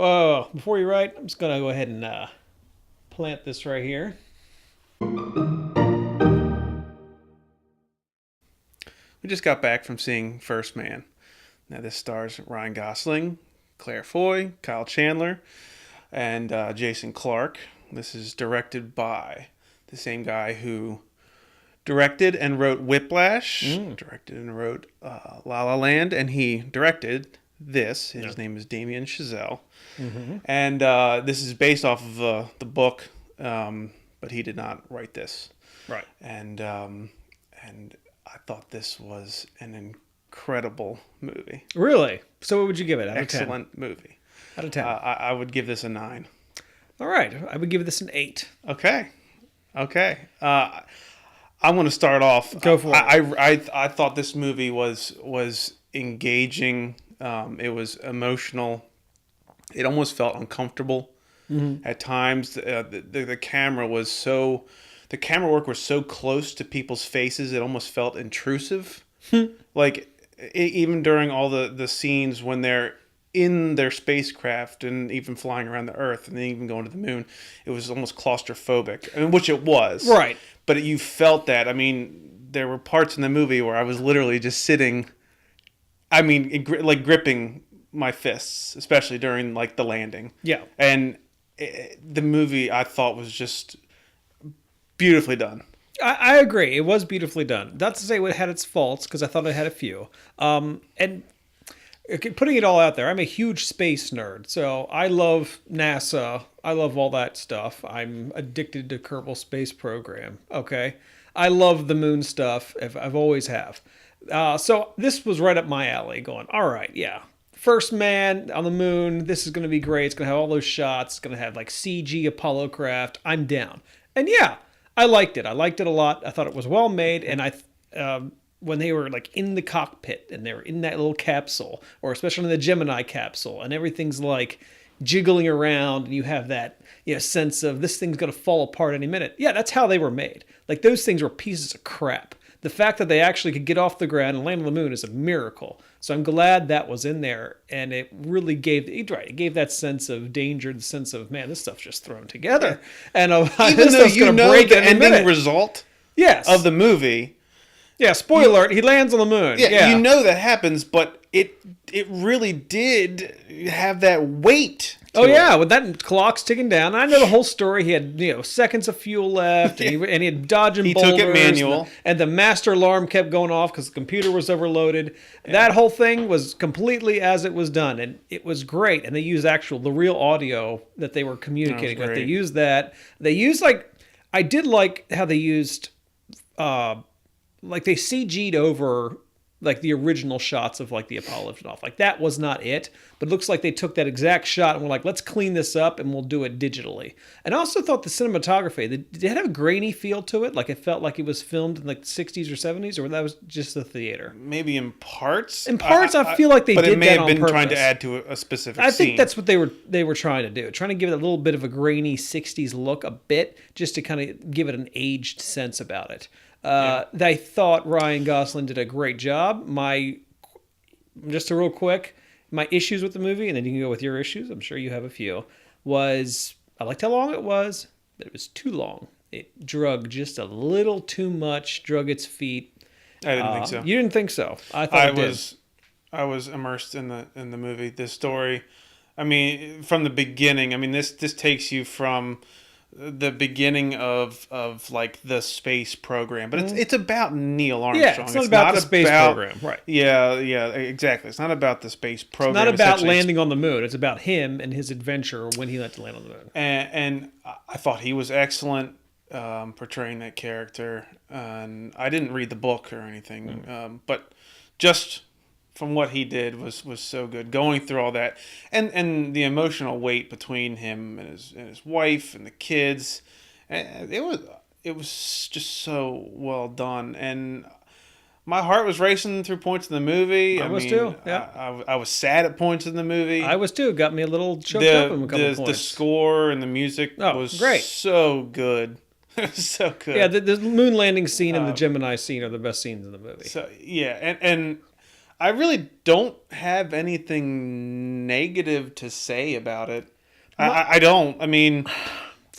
Whoa, before you write, I'm just going to go ahead and plant this right here. We just got back from seeing First Man. Now, this stars Ryan Gosling, Claire Foy, Kyle Chandler, and Jason Clarke. This is directed by the same guy who directed and wrote Whiplash, directed and wrote La La Land, and he directed this. His name is Damien Chazelle. Mm-hmm. And this is based off of the book, but he did not write this. Right. And I thought this was an incredible movie. Really? So what would you give it out of 10? Excellent movie. Out of 10. I would give this a 9. All right. I would give this an 8. Okay. I'm going to start off. Go for it. I thought this movie was engaging. It was emotional. It almost felt uncomfortable at times. The camera was so... The camera work was so close to people's faces, it almost felt intrusive. Like, even during all the scenes when they're in their spacecraft and even flying around the Earth and then even going to the moon, it was almost claustrophobic. I mean, which it was. Right. But you felt that. I mean, there were parts in the movie where I was literally just sitting, like gripping my fists, especially during, like, the landing. Yeah. And the movie, I thought, was just... beautifully done. I agree. It was beautifully done. Not to say it had its faults, because I thought it had a few. And putting it all out there, I'm a huge space nerd. So I love NASA. I love all that stuff. I'm addicted to Kerbal Space Program. Okay. I love the moon stuff. I've always have. So this was right up my alley going, all right, yeah. First man on the moon. This is going to be great. It's going to have all those shots. It's going to have like CG Apollo craft. I'm down. And yeah. I liked it. I liked it a lot. I thought it was well made. And when they were like in the cockpit and they were in that little capsule, or especially in the Gemini capsule, and everything's like jiggling around, and you have that sense of this thing's going to fall apart any minute. Yeah, that's how they were made. Like those things were pieces of crap. The fact that they actually could get off the ground and land on the moon is a miracle. So I'm glad that was in there, and it really gave that sense of danger, the sense of, man, this stuff's just thrown together. And even though you know the ending result of the movie. Yeah, spoiler alert, he lands on the moon. Yeah, you know that happens, but it really did have that weight. Oh yeah, with that clock's ticking down. I know the whole story. He had seconds of fuel left, and he had dodging boulders. He took it manual, and the master alarm kept going off because the computer was overloaded. Yeah. That whole thing was completely as it was done, and it was great. And they used the real audio that they were communicating with. They used that. They used I did like how they used they CG'd over like the original shots of like the Apollo lifting off. Like that was not it, but it looks like they took that exact shot and were like, let's clean this up and we'll do it digitally. And I also thought the cinematography, did it have a grainy feel to it? Like it felt like it was filmed in like the 60s or 70s, or that was just the theater? Maybe in parts. In parts, I feel like they did that on purpose. But it may have been trying to add to a specific scene. I think that's what they were trying to do. Trying to give it a little bit of a grainy 60s look, a bit, just to kind of give it an aged sense about it. I thought Ryan Gosling did a great job. Just a real quick, my issues with the movie, and then you can go with your issues, I'm sure you have a few, was I liked how long it was, but it was too long. It drug just a little too much, drug its feet. I didn't think so. You didn't think so? I thought it did. I was immersed in the movie. This story, I mean, from the beginning, I mean, this takes you from the beginning of like the space program, but it's about Neil Armstrong. Yeah, it's not about the space program, right? Yeah, exactly. It's not about the space program. It's not about landing on the moon. It's about him and his adventure when he had to land on the moon. And I thought he was excellent portraying that character. And I didn't read the book or anything, but just from what he did was so good. Going through all that and the emotional weight between him and his wife and the kids, it was just so well done. And my heart was racing through points in the movie. I was too. Yeah, I was sad at points in the movie. I was too. It got me a little choked up in a couple points. The score and the music was great. So good. So good. Yeah, the moon landing scene and the Gemini scene are the best scenes in the movie. So yeah, and I really don't have anything negative to say about it. I don't. I mean,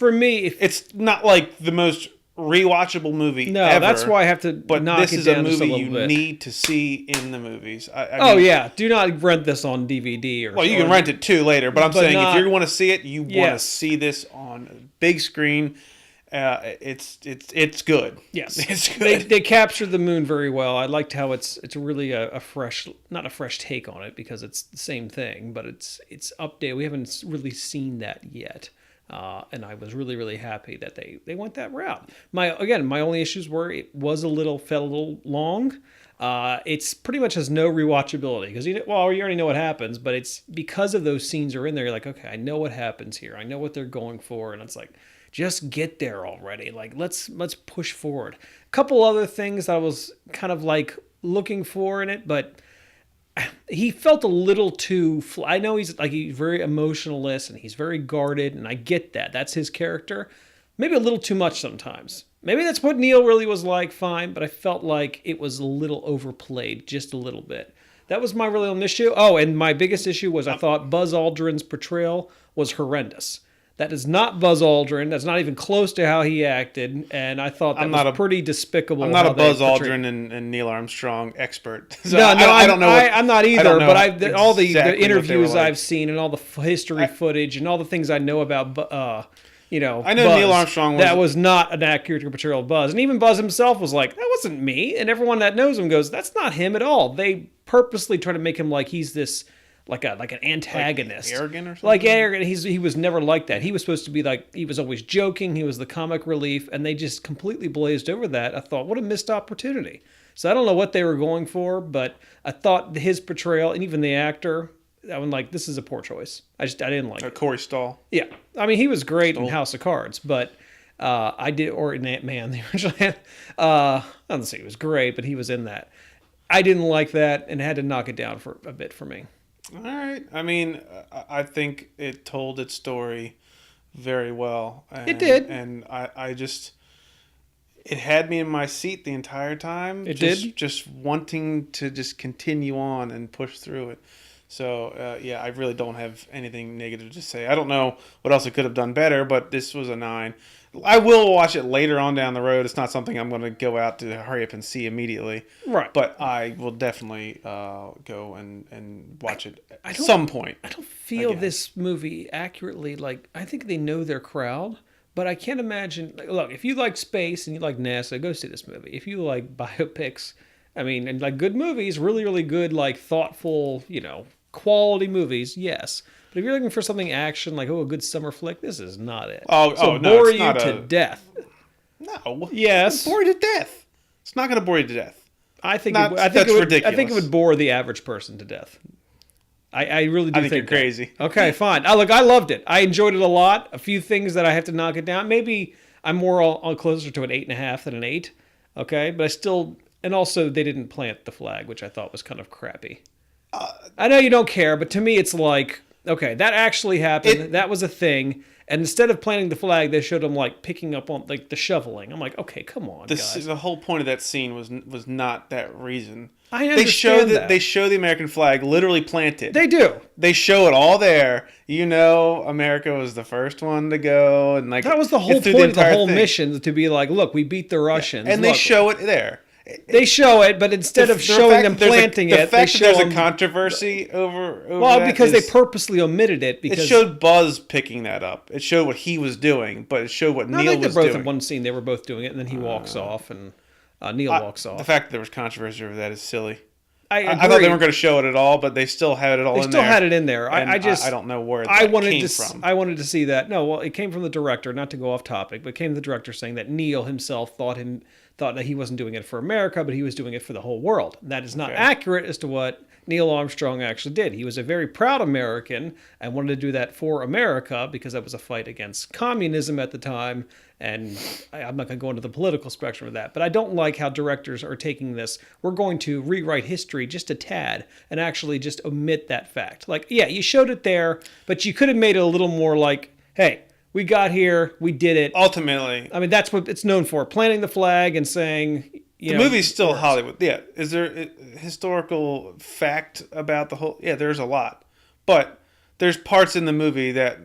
For me, it's not like the most rewatchable movie ever. That's why I have to But knock this it is a down just a movie little you bit. need to see in the movies. Oh yeah, do not rent this on DVD or. Well, you can rent it too later, but I'm saying not- if you want to see it, you want to Yes. see this on a big screen. It's good. Yes, It's good. They captured the moon very well. I liked how it's really a fresh, not a fresh take on it because it's the same thing, but it's updated. We haven't really seen that yet. And I was really happy that they went that route. My only issues were it felt a little long. It's pretty much has no rewatchability because you already know what happens, but it's because of those scenes are in there. You're like, okay, I know what happens here. I know what they're going for, and it's like, just get there already. Like let's push forward. A couple other things I was kind of like looking for in it, but he felt a little too. I know he's very emotionalist and he's very guarded, and I get that. That's his character. Maybe a little too much sometimes. Maybe that's what Neil really was like. Fine, but I felt like it was a little overplayed, just a little bit. That was my really only issue. Oh, and my biggest issue was I thought Buzz Aldrin's portrayal was horrendous. That is not Buzz Aldrin. That's not even close to how he acted, and I thought that was pretty despicable. I'm not a Buzz Aldrin and Neil Armstrong expert. So No, I don't know. I'm not either. But all the exactly interviews like. I've seen and all the history footage and all the things I know about, I know Buzz, Neil Armstrong that was not an accurate portrayal of Buzz, and even Buzz himself was like, "That wasn't me," and everyone that knows him goes, "That's not him at all." They purposely try to make him like he's this. Like an antagonist, like arrogant or something. Like arrogant. He was never like that. He was supposed to be like he was always joking. He was the comic relief, and they just completely blazed over that. I thought, what a missed opportunity. So I don't know what they were going for, but I thought his portrayal and even the actor, I'm like, this is a poor choice. I didn't like it. Corey Stoll. Yeah, I mean he was great in House of Cards, but or in Ant-Man the original. I don't say he was great, but he was in that. I didn't like that and had to knock it down for a bit for me. All right. I mean, I think it told its story very well. And, It did. And I just... It had me in my seat the entire time. It did? Just wanting to just continue on and push through it. So, yeah, I really don't have anything negative to say. I don't know what else it could have done better, but this was a 9. I will watch it later on down the road. It's not something I'm going to go out to hurry up and see immediately. Right. But I will definitely go and watch it at some point. I don't feel this movie accurately. Like, I think they know their crowd, but I can't imagine. Look, if you like space and you like NASA, go see this movie. If you like biopics, I mean, and like good movies, really good, like thoughtful, quality movies, yes. But if you're looking for something action, like a good summer flick, this is not it. No, bore it's you not to death. No. Yes. Bore you to death. It's not going to bore you to death. I think That's ridiculous. I think it would bore the average person to death. I really do I think you're that. crazy. Okay, fine. Look, I loved it. I enjoyed it a lot. A few things that I have to knock it down. Maybe I'm more closer to an 8.5 than an 8. Okay, but I still, and also they didn't plant the flag, which I thought was kind of crappy. I know you don't care, but to me it's like, okay, that actually happened. That was a thing. And instead of planting the flag, they showed them like picking up on like the shoveling. I'm like, okay, come on, guys. The whole point of that scene was not that reason. I understand that. They show the American flag literally planted. They do. They show it all there. America was the first one to go, and like that was the whole point of the whole mission, to be like, look, we beat the Russians, and they show it there. They show it, but instead of showing them planting it, they show there's a controversy over well, that because they purposely omitted it. Because it showed Buzz picking that up. It showed what he was doing, but it showed what Neil was doing. In one scene, they were both doing it, and then he walks off, and Neil walks off. The fact that there was controversy over that is silly. I thought they weren't going to show it at all, but they still had it all in there. They still had it in there. I don't know where that came from. I wanted to see that. No, well, it came from the director, not to go off topic, but it came from the director saying that Neil himself thought that he wasn't doing it for America, but he was doing it for the whole world. That is not accurate as to what Neil Armstrong actually did. He was a very proud American and wanted to do that for America because that was a fight against communism at the time. And I'm not going to go into the political spectrum of that, but I don't like how directors are taking this. We're going to rewrite history just a tad and actually just omit that fact. Like, yeah, you showed it there, but you could have made it a little more like, hey, we got here, we did it. Ultimately. I mean, that's what it's known for, planting the flag and saying, the movie's still Hollywood. Yeah. Is there a historical fact about the whole? Yeah, there's a lot. But there's parts in the movie that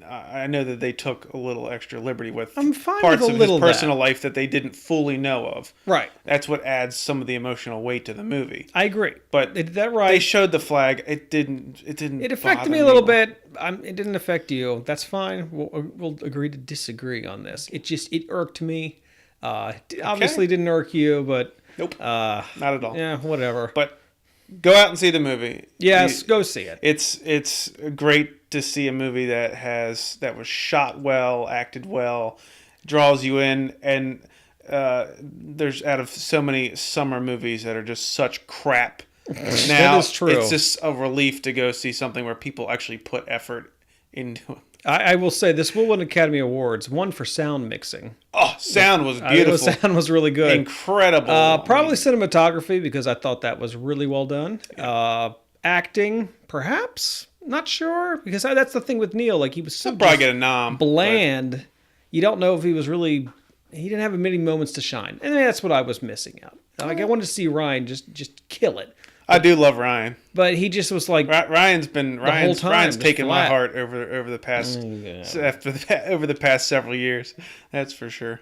I know that they took a little extra liberty with. I'm fine parts with a of little his personal life that they didn't fully know of. Right. That's what adds some of the emotional weight to the movie. I agree. But that right. They showed the flag. It didn't. It affected me a little bit. It didn't affect you. That's fine. We'll agree to disagree on this. It irked me. Obviously didn't irk you, but nope, not at all. Yeah, whatever. But go out and see the movie. Yes, go see it. It's great to see a movie that was shot well, acted well, draws you in, and there's out of so many summer movies that are just such crap. Now that is true. It's just a relief to go see something where people actually put effort into it. I will say this will win Academy Awards. One for sound mixing. Oh, sound was beautiful. Sound was really good. Incredible. Probably cinematography, because I thought that was really well done. Acting, perhaps. Not sure, because that's the thing with Neil. Like, he was so probably get a nom, bland. You don't know if he was really. He didn't have many moments to shine, and that's what I was missing out. Like, I wanted to see Ryan just kill it. I do love Ryan, but he just was like Ryan's taken my flat. heart over the past over the past several years. That's for sure.